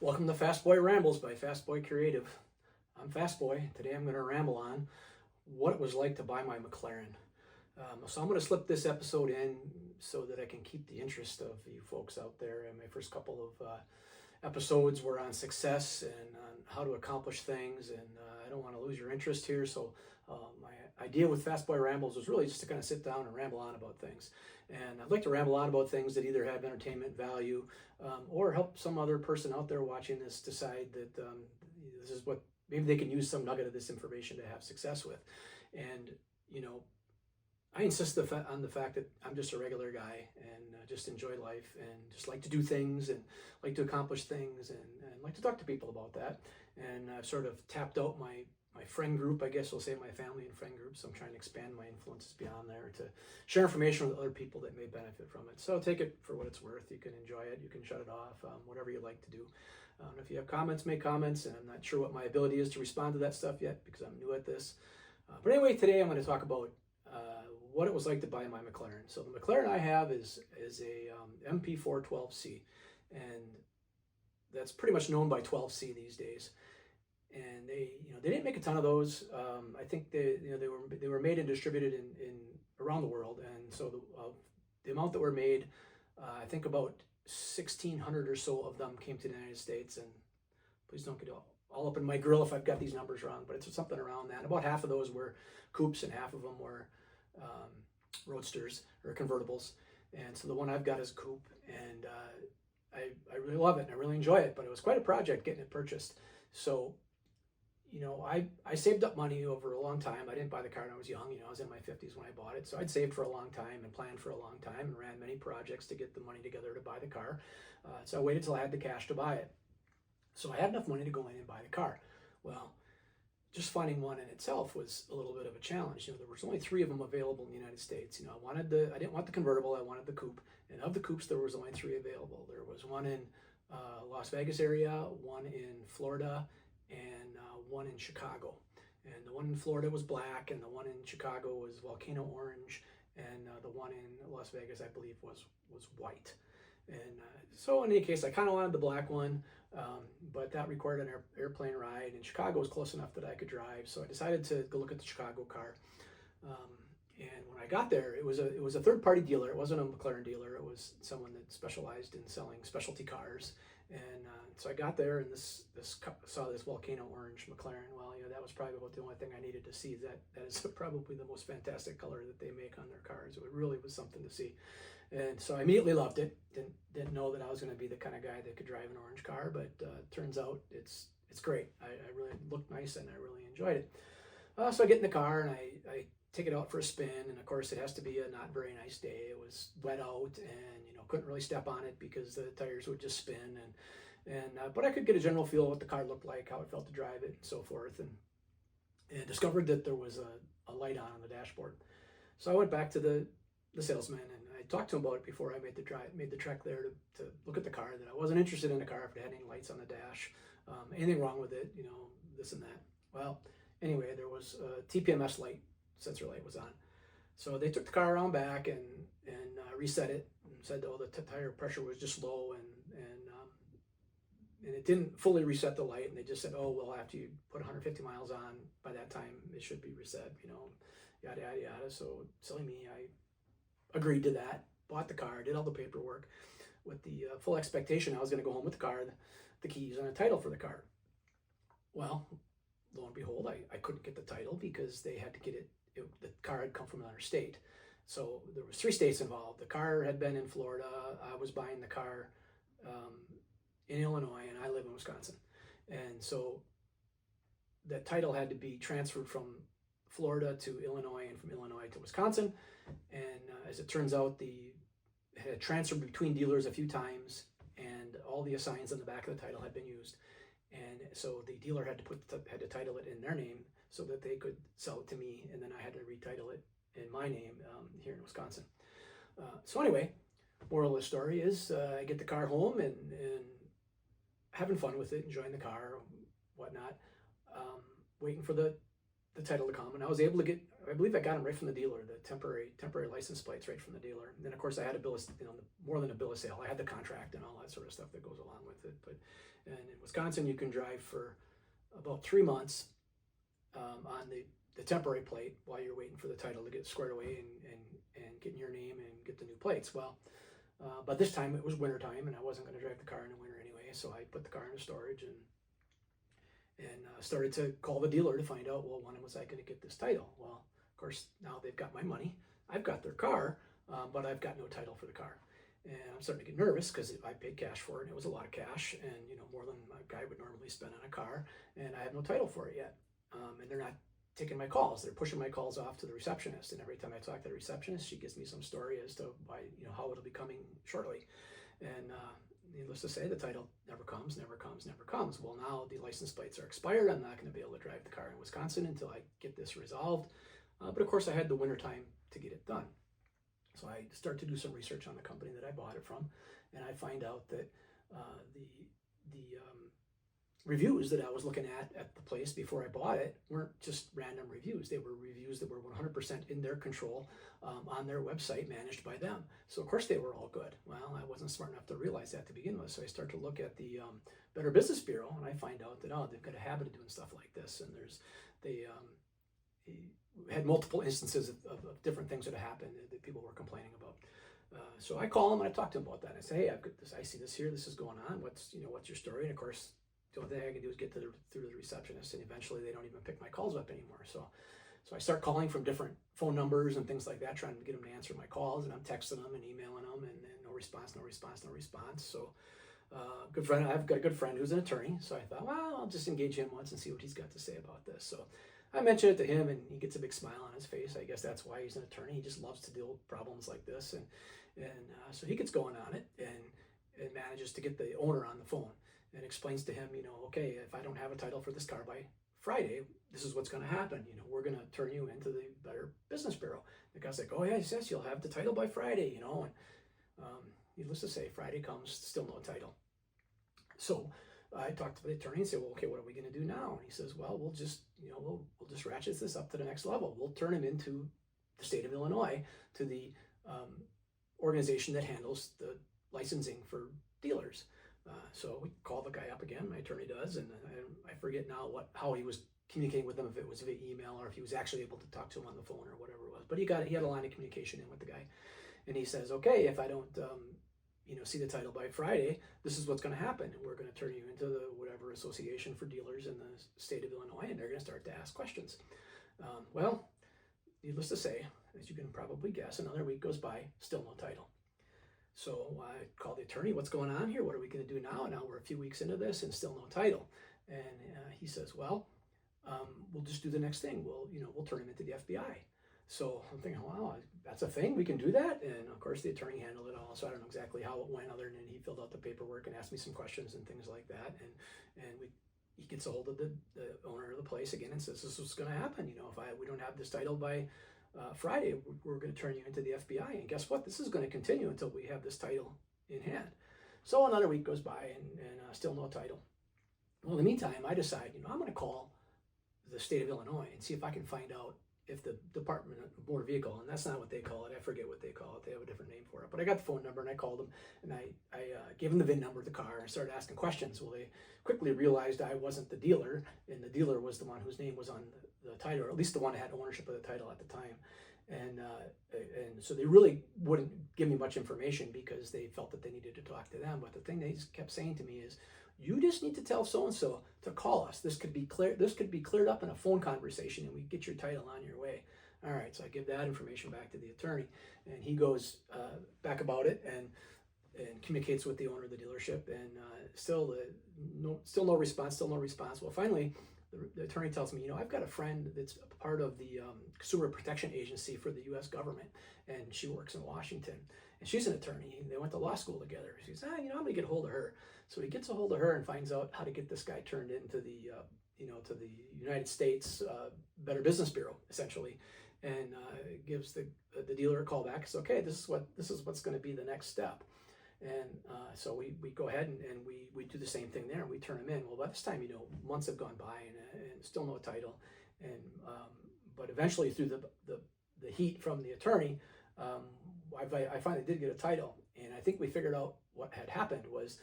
Welcome to fasboyRambles by Fastboy Creative. I'm Fastboy. Today I'm going to ramble on what it was like to buy my McLaren. So I'm going to slip this episode in so that I can keep the interest of you folks out there. And my first couple of episodes were on success and on how to accomplish things, and I don't want to lose your interest here. So my idea with fasboyRambles was really just to kind of sit down and ramble on about things. And I'd like to ramble on about things that either have entertainment value or help some other person out there watching this decide that this is what maybe they can use some nugget of this information to have success with. And I insist on the fact that I'm just a regular guy and just enjoy life and just like to do things and like to accomplish things and like to talk to people about that. And I've sort of tapped out my friend group, I guess we'll say my family and friend group. So I'm trying to expand my influences beyond there to share information with other people that may benefit from it. So take it for what it's worth. You can enjoy it. You can shut it off, whatever you like to do. If you have comments, make comments. And I'm not sure what my ability is to respond to that stuff yet because I'm new at this. But anyway, today I'm going to talk about what it was like to buy my McLaren. So the McLaren I have is a MP412C, and that's pretty much known by 12C these days. And they didn't make a ton of those. I think they were made and distributed in around the world, and so the amount that were made, I think about 1,600 or so of them came to the United States. And please don't get all up in my grill if I've got these numbers wrong, but it's something around that. About half of those were coupes, and half of them were roadsters or convertibles. And so the one I've got is coupe, and I really love it and I really enjoy it, but it was quite a project getting it purchased. So I saved up money over a long time. I didn't buy the car when I was young. I was in my 50s when I bought it. So I'd saved for a long time and planned for a long time and ran many projects to get the money together to buy the car. So I waited till I had the cash to buy it. So I had enough money to go in and buy the car. Well, just finding one in itself was a little bit of a challenge. There was only 3 of them available in the United States. I didn't want the convertible. I wanted the coupe. And of the coupes, there was only 3 available. There was one in Las Vegas area, one in Florida, and one in Chicago. And the one in Florida was black, and the one in Chicago was volcano orange, and the one in Las Vegas, I believe, was white. And so in any case, I kind of wanted the black one, but that required an airplane ride, and Chicago was close enough that I could drive. So I decided to go look at the Chicago car. And when I got there, it was a third-party dealer. It wasn't a McLaren dealer. It was someone that specialized in selling specialty cars. And so I got there, and saw this volcano orange McLaren. Well, that was probably about the only thing I needed to see. That is probably the most fantastic color that they make on their cars. It really was something to see. And so I immediately loved it. Didn't know that I was going to be the kind of guy that could drive an orange car, but turns out it's great. I really looked nice, and I really enjoyed it. So I get in the car, and I take it out for a spin, and of course it has to be a not very nice day. It was wet out, and couldn't really step on it because the tires would just spin, but I could get a general feel of what the car looked like, how it felt to drive it, and so forth, and discovered that there was a light on the dashboard. So I went back to the salesman, and I talked to him about it before I made the trek there to look at the car, that I wasn't interested in the car if it had any lights on the dash, anything wrong with it, this and that. Well, anyway, there was a TPMS light, sensor light was on. So they took the car around back and reset it, and said, oh, the tire pressure was just low, and it didn't fully reset the light. And they just said, oh, well, after you put 150 miles on, by that time it should be reset, yada, yada, yada. So silly me, I agreed to that, bought the car, did all the paperwork with the full expectation I was going to go home with the car, the keys, and a title for the car. Well, lo and behold, I couldn't get the title because they had to get it. The car had come from another state. So there was 3 states involved. The car had been in Florida. I was buying the car in Illinois, and I live in Wisconsin. And so that title had to be transferred from Florida to Illinois and from Illinois to Wisconsin. And as it turns out, it had transferred between dealers a few times, and all the assigns on the back of the title had been used. And so the dealer had to title it in their name so that they could sell it to me, and then I had to retitle it in my name here in Wisconsin. So anyway, moral of the story is I get the car home and having fun with it, enjoying the car, whatnot, waiting for the the title to come, and I was able to get, I believe I got them right from the dealer, the temporary license plates right from the dealer. And then of course I had a bill of, more than a bill of sale. I had the contract and all that sort of stuff that goes along with it. And in Wisconsin, you can drive for about 3 months on the temporary plate while you're waiting for the title to get squared away and getting your name and get the new plates. Well, but this time it was winter time, and I wasn't going to drive the car in the winter anyway, so I put the car into storage and started to call the dealer to find out, well, when was I going to get this title? Well, of course, now they've got my money. I've got their car, but I've got no title for the car. And I'm starting to get nervous because I paid cash for it, and it was a lot of cash, and more than a guy would normally spend on a car, and I have no title for it yet. And they're not taking my calls. They're pushing my calls off to the receptionist, and every time I talk to the receptionist, she gives me some story as to why, how it'll be coming shortly. And needless to say, the title never comes. Well, now the license plates are expired. I'm not going to be able to drive the car in Wisconsin until I get this resolved. But of course, I had the winter time to get it done. So I start to do some research on the company that I bought it from, and I find out that the reviews that I was looking at the place before I bought it weren't just random reviews. They were reviews that were 100% in their control, on their website, managed by them. So of course they were all good. Well, I wasn't smart enough to realize that to begin with. So I start to look at the Better Business Bureau, and I find out that, they've got a habit of doing stuff like this. And they had multiple instances of different things that happened that people were complaining about. So I call them and I talk to them about that. And I say, hey, I've got this. I see this here. This is going on. What's your story? And of course, the only thing I can do is get through the receptionist, and eventually they don't even pick my calls up anymore. So I start calling from different phone numbers and things like that, trying to get them to answer my calls, and I'm texting them and emailing them, and no response. So good friend, I've got a good friend who's an attorney, so I thought, well, I'll just engage him once and see what he's got to say about this. So I mentioned it to him, and he gets a big smile on his face. I guess that's why he's an attorney. He just loves to deal with problems like this, and so he gets going on it and manages to get the owner on the phone and explains to him, okay, if I don't have a title for this car by Friday, this is what's going to happen. We're going to turn you into the Better Business Bureau. The guy's like, oh yeah, yes, you'll have the title by Friday, and needless to say, Friday comes, still no title. So I talked to the attorney and said, well, okay, what are we going to do now? And he says, well, we'll just, we'll just ratchet this up to the next level. We'll turn him into the state of Illinois, to the organization that handles the licensing for dealers. So we call the guy up again, my attorney does, and I forget now how he was communicating with them, if it was via email or if he was actually able to talk to him on the phone or whatever it was. But he had a line of communication in with the guy, and he says, okay, if I don't see the title by Friday, this is what's going to happen, and we're going to turn you into the whatever association for dealers in the state of Illinois, and they're going to start to ask questions. Well, needless to say, as you can probably guess, another week goes by, still no title. So I called the attorney, what's going on here? What are we going to do now? Now we're a few weeks into this and still no title. And he says, well, we'll just do the next thing. We'll turn him into the FBI. So I'm thinking, wow, that's a thing? We can do that? And of course the attorney handled it all. So I don't know exactly how it went, other than he filled out the paperwork and asked me some questions and things like that. And he gets a hold of the owner of the place again and says, this is what's going to happen. If we don't have this title by Friday, we're going to turn you into the FBI. And guess what? This is going to continue until we have this title in hand. So another week goes by and still no title. Well, in the meantime, I decide, I'm going to call the state of Illinois and see if I can find out if the Department of Motor Vehicle, and that's not what they call it, I forget what they call it, they have a different name for it, but I got the phone number and I called them, and I gave them the VIN number of the car and started asking questions. Well, they quickly realized I wasn't the dealer, and the dealer was the one whose name was on the title, or at least the one that had ownership of the title at the time. And so they really wouldn't give me much information because they felt that they needed to talk to them. But the thing they kept saying to me is, you just need to tell so-and-so to call us. This could be cleared up in a phone conversation, and we get your title on your way. All right, so I give that information back to the attorney, and he goes back about it and communicates with the owner of the dealership, and still no response. Well, finally, the attorney tells me, I've got a friend that's part of the Consumer Protection Agency for the U.S. government, and she works in Washington, and she's an attorney. They went to law school together. She says, I'm going to get a hold of her. So he gets a hold of her and finds out how to get this guy turned into the, to the United States Better Business Bureau, essentially, and gives the dealer a call back. It's okay. This is what's going to be the next step. And so we go ahead and we do the same thing there, and we turn him in. Well, by this time, months have gone by and still no title. And but eventually, through the heat from the attorney, I finally did get a title. And I think we figured out what had happened was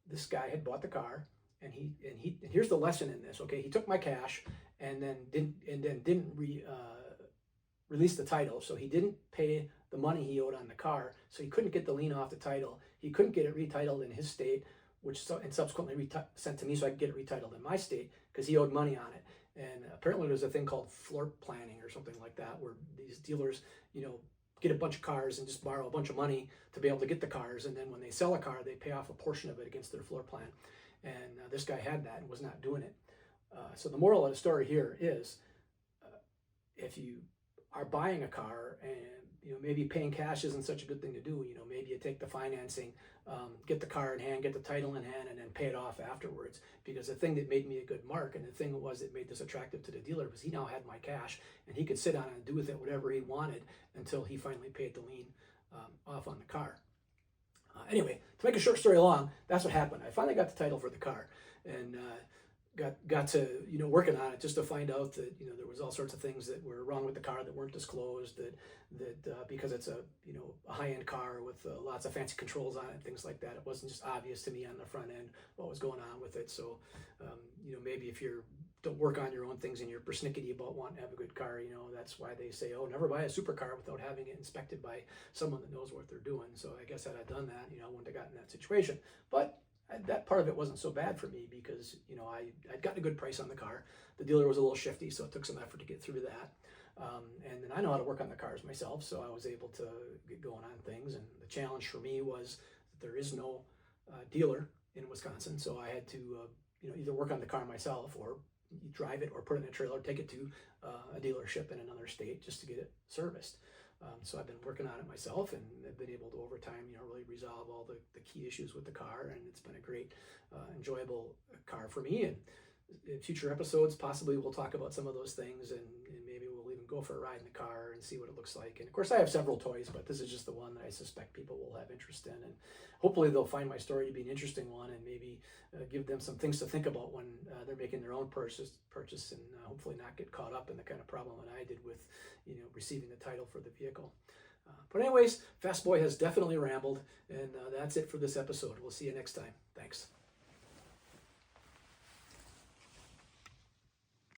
this guy had bought the car, and here's the lesson in this. Okay, he took my cash and then didn't release the title, so he didn't pay the money he owed on the car, so he couldn't get the lien off the title. He couldn't get it retitled in his state, and subsequently sent to me so I could get it retitled in my state because he owed money on it. And apparently there's a thing called floor planning or something like that, where these dealers, get a bunch of cars and just borrow a bunch of money to be able to get the cars, and then when they sell a car, they pay off a portion of it against their floor plan. And this guy had that and was not doing it. So the moral of the story here is, if you are buying a car and maybe paying cash isn't such a good thing to do, maybe you take the financing, get the car in hand, get the title in hand, and then pay it off afterwards. Because the thing that made me a good mark, and the thing that made this attractive to the dealer, was he now had my cash and he could sit on it and do with it whatever he wanted until he finally paid the lien off on the car. Anyway, to make a short story long, that's what happened. I finally got the title for the car, and got to working on it, just to find out that there was all sorts of things that were wrong with the car that weren't disclosed, that because it's a high-end car with lots of fancy controls on it, things like that, it wasn't just obvious to me on the front end what was going on with it. So maybe if you don't work on your own things and you're persnickety about wanting to have a good car, that's why they say, oh, never buy a supercar without having it inspected by someone that knows what they're doing. So I guess had I done that, I wouldn't have gotten in that situation. But that part of it wasn't so bad for me because I'd gotten a good price on the car. The dealer was a little shifty, so it took some effort to get through that. And then I know how to work on the cars myself, so I was able to get going on things. And the challenge for me was that there is no dealer in Wisconsin, so I had to either work on the car myself or drive it or put it in a trailer, take it to a dealership in another state just to get it serviced. So I've been working on it myself, and I've been able to, over time, really resolve all the key issues with the car, and it's been a great, enjoyable car for me. And in future episodes, possibly we'll talk about some of those things, and maybe we'll even go for a ride in the car and see what it looks like. And of course, I have several toys, but this is just the one that I suspect people will have interest in, and hopefully they'll find my story to be an interesting one, and maybe give them some things to think about when they're making their own purchase, and hopefully not get caught up in the kind of problem that I did with receiving the title for the vehicle. But anyways, Fast Boy has definitely rambled, and that's it for this episode. We'll see you next time.